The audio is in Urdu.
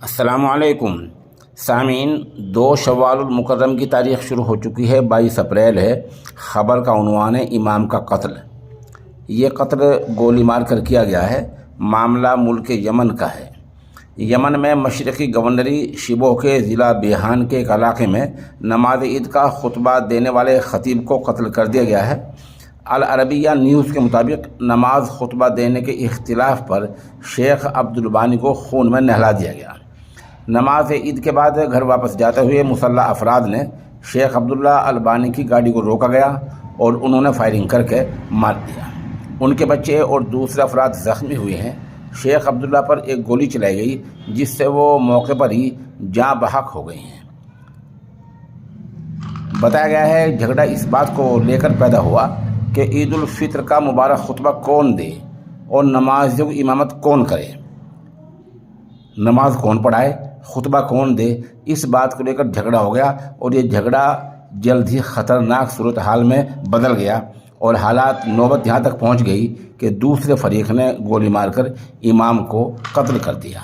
السلام علیکم سامعین، 2 شوال المکرم کی تاریخ شروع ہو چکی ہے، 22 اپریل ہے۔ خبر کا عنوان ہے امام کا قتل۔ یہ قتل گولی مار کر کیا گیا ہے۔ معاملہ ملک یمن کا ہے۔ یمن میں مشرقی گورنری شبوہ کے ضلع بیہان کے ایک علاقے میں نماز عید کا خطبہ دینے والے خطیب کو قتل کر دیا گیا ہے۔ العربیہ نیوز کے مطابق نماز خطبہ دینے کے اختلاف پر شیخ عبدالبانی کو خون میں نہلا دیا گیا۔ نماز عید کے بعد گھر واپس جاتے ہوئے مسلح افراد نے شیخ عبداللہ البانی کی گاڑی کو روکا گیا اور انہوں نے فائرنگ کر کے مار دیا۔ ان کے بچے اور دوسرے افراد زخمی ہوئے ہیں۔ شیخ عبداللہ پر ایک گولی چلائی گئی جس سے وہ موقع پر ہی جاں بحق ہو گئے ہیں۔ بتایا گیا ہے جھگڑا اس بات کو لے کر پیدا ہوا کہ عید الفطر کا مبارک خطبہ کون دے اور نماز کی امامت کون کرے، نماز کون پڑھائے، خطبہ کون دے، اس بات کو لے کر جھگڑا ہو گیا اور یہ جھگڑا جلد ہی خطرناک صورتحال میں بدل گیا اور حالات نوبت یہاں تک پہنچ گئی کہ دوسرے فریق نے گولی مار کر امام کو قتل کر دیا۔